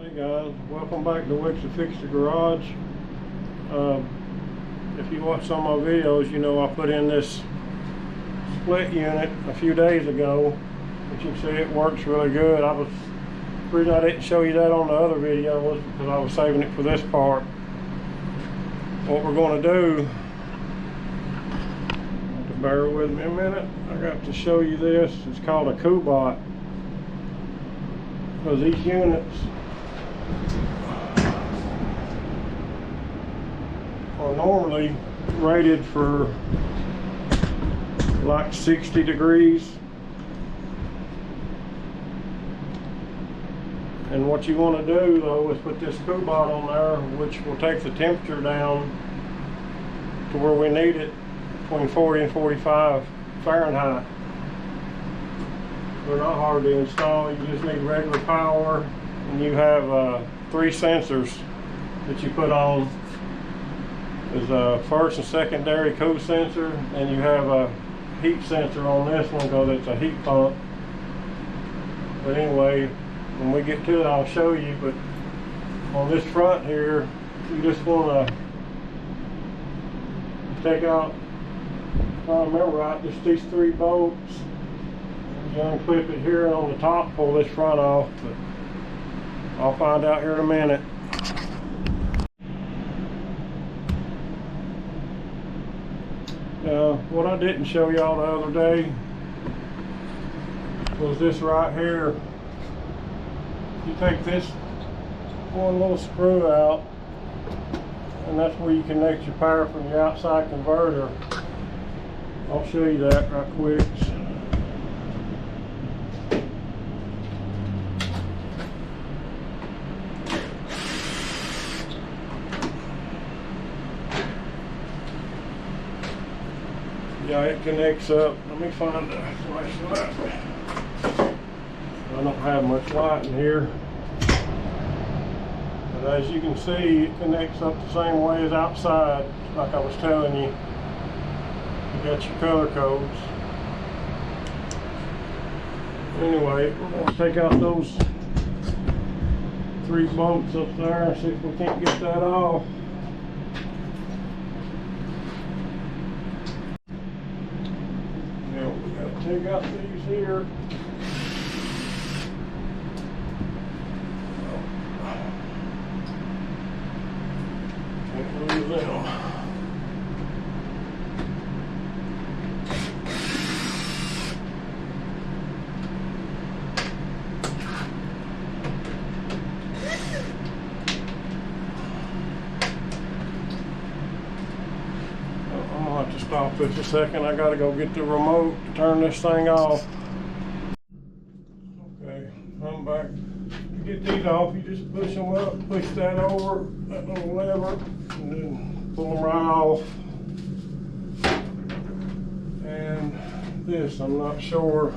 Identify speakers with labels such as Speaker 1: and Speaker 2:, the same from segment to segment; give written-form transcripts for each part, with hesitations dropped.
Speaker 1: Hey guys, welcome back to Wix to Fix the Garage. If you watch some of my videos, you know I put in this split unit a few days ago. As you can see, it works really good. The reason I didn't show you that on the other video was because I was saving it for this part. What we're going to do, bear with me a minute, I got to show you this. It's called a Kubot. Because these units are normally rated for like 60 degrees. And what you want to do though is put this Kubot on there, which will take the temperature down to where we need it, between 40 and 45 Fahrenheit. They're not hard to install. You just need regular power, and you have 3 sensors that you put on. There's a first and secondary cool sensor, and you have a heat sensor on this one because it's a heat pump. But anyway, when we get to it, I'll show you. But on this front here, you just want to take out, if I remember right, just these 3 bolts. You unclip it here on the top, pull this front off, but I'll find out here in a minute. What I didn't show y'all the other day was this right here. You take this one little screw out, and that's where you connect your power from the outside converter. I'll show you that right quick. Yeah, it connects up. Let me find the flashlight. I don't have much light in here. But as you can see, it connects up the same way as outside, like I was telling you. You got your color codes. Anyway, we're going to take out those 3 bolts up there and see if we can't get that off. Take out these here. Can't lose them. I'm gonna have to stop this a second. I gotta go get the remote to turn this thing off. Okay, I'm back. To get these off, you just push them up, push that over, that little lever, and then pull them right off. And this, I'm not sure.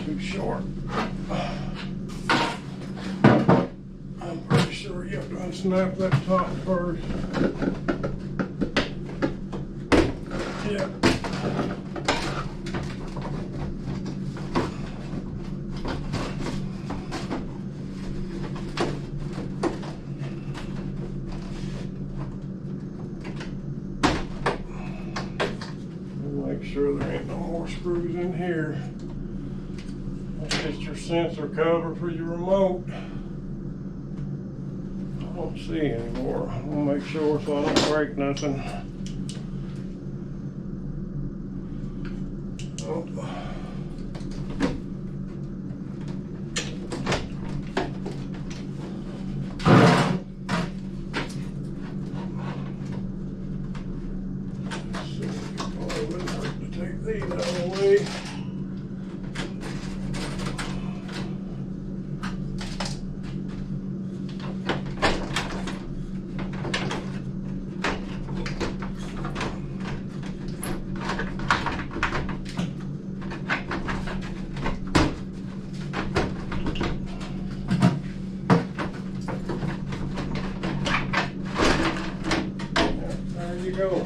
Speaker 1: Too short. I'm pretty sure you have to unsnap that top first. Yeah. Make sure there ain't no more screws in here. That's just your sensor cover for your remote. I don't see anymore. I'm gonna make sure so I don't break nothing. Oh. Probably wouldn't hurt to take these out of the way. you go.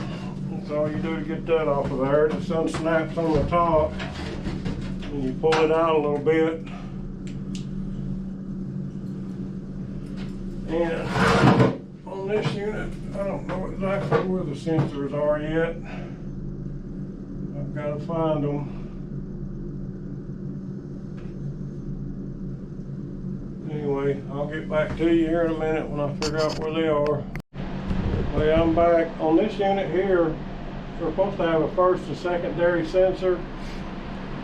Speaker 1: That's all you do to get that off of there. It just unsnaps on the top and you pull it out a little bit. And on this unit, I don't know exactly where the sensors are yet. I've got to find them. Anyway, I'll get back to you here in a minute when I figure out where they are. Well, I'm back. On this unit here, we're supposed to have a first and secondary sensor,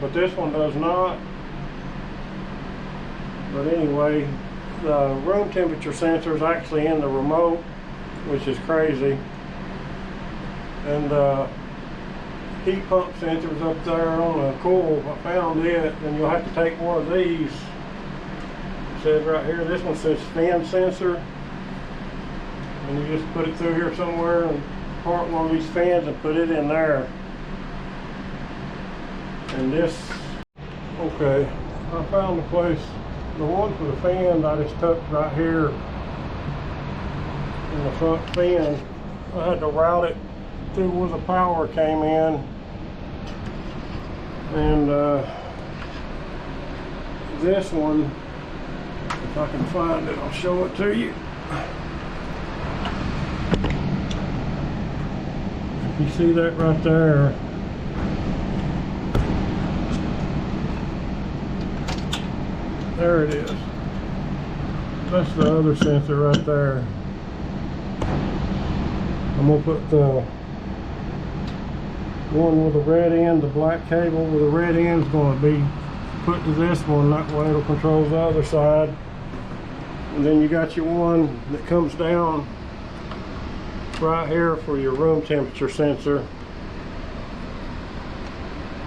Speaker 1: but this one does not. But anyway, the room temperature sensor is actually in the remote, which is crazy. And heat pump sensors up there on the coil, I found it, and you'll have to take one of these. It says right here, this one says fan sensor, and you just put it through here somewhere and part one of these fans and put it in there. And this, okay, I found the place. The one for the fan I just tucked right here in the front fan. I had to route it through where the power came in, and this one, if I can find it, I'll show it to you. If you see that right there, there it is. That's the other sensor right there. I'm going to put the one with the red end, the black cable with the red end is going to be put to this one. That way it'll control the other side. And then you got your one that comes down right here for your room temperature sensor.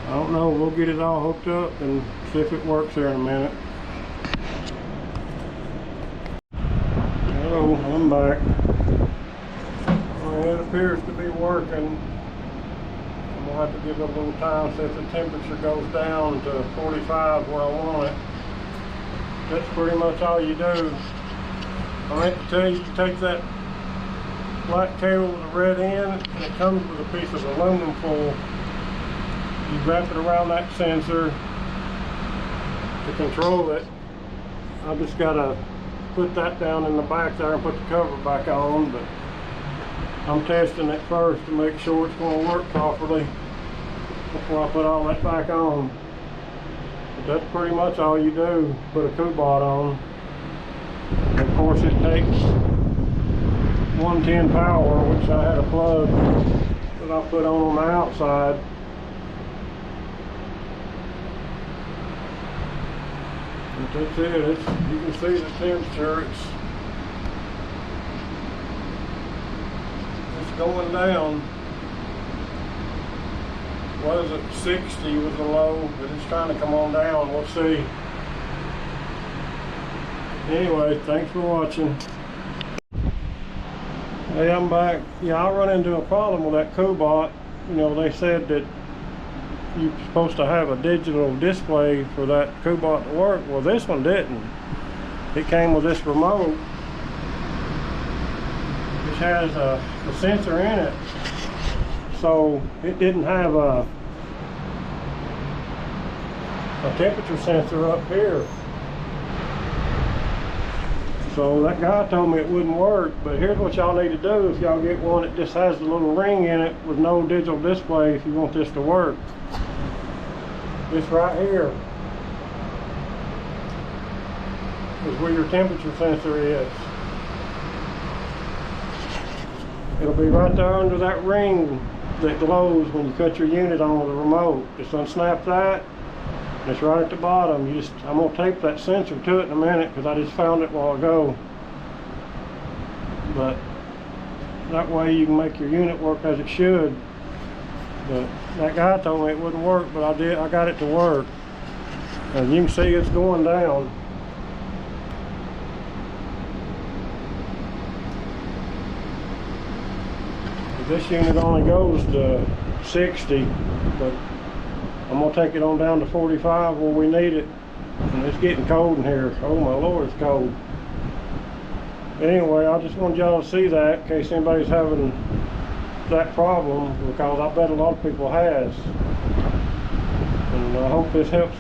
Speaker 1: I don't know, we'll get it all hooked up and see if it works here in a minute. Hello, I'm back. Well, it appears to be working. I'm going to have to give it a little time so if the temperature goes down to 45 where I want it. That's pretty much all you do. I meant to tell you, you take that black cable with the red end, and it comes with a piece of aluminum foil. You wrap it around that sensor to control it. I've just got to put that down in the back there and put the cover back on, but I'm testing it first to make sure it's going to work properly before I put all that back on. But that's pretty much all you do, put a Kubot on. And of course it takes 110 power, which I had a plug that I put on the outside. But that's it. You can see the temperature. It's going down. Was it 60 was the low, but it's trying to come on down. We'll see. Anyway, thanks for watching. Hey, I'm back. Yeah, I run into a problem with that Kubot. You know, they said that you're supposed to have a digital display for that Kubot to work. Well, this one didn't. It came with this remote, which has a sensor in it. So it didn't have a temperature sensor up here. So that guy told me it wouldn't work, but here's what y'all need to do if y'all get one that just has a little ring in it with no digital display if you want this to work. This right here is where your temperature sensor is. It'll be right there under that ring that glows when you cut your unit on with the remote. Just unsnap that, and it's right at the bottom. I'm gonna tape that sensor to it in a minute because I just found it a while ago. But that way you can make your unit work as it should. But that guy told me it wouldn't work, but I got it to work. And you can see it's going down. This unit only goes to 60, but I'm gonna take it on down to 45 where we need it. And it's getting cold in here. Oh my Lord, it's cold. But anyway, I just wanted y'all to see that in case anybody's having that problem, because I bet a lot of people has. And I hope this helps.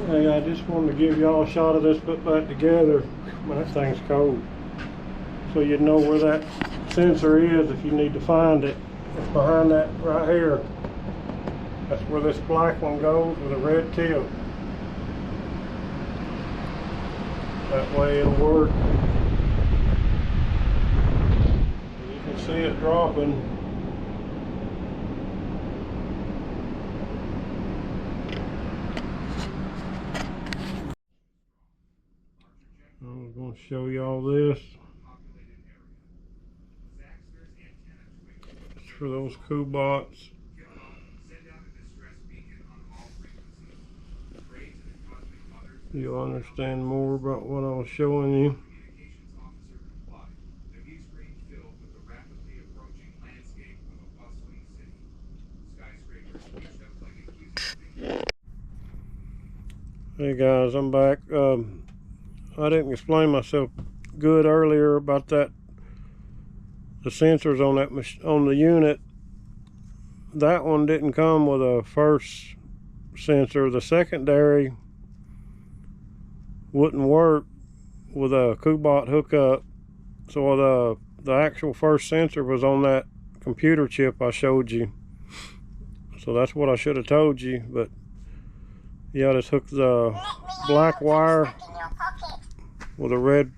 Speaker 1: Hey, I just wanted to give y'all a shot of this, put that together. Man, that thing's cold. So you know where that sensor is if you need to find it. It's behind that right here. That's where this black one goes with a red tip. That way it'll work. You can see it dropping. I'm going to show y'all this. It's for those Kubots. You'll understand more about what I was showing you. Hey guys, I'm back. I didn't explain myself good earlier about that. The sensors on that on the unit. That one didn't come with a first sensor. The secondary wouldn't work with a Kubot hookup, so the actual first sensor was on that computer chip I showed you. So that's what I should have told you. But yeah, I just hooked the black wire with a red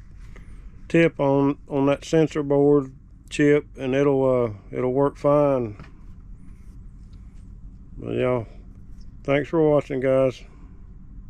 Speaker 1: tip on that sensor board chip, and it'll work fine. But yeah, thanks for watching, guys.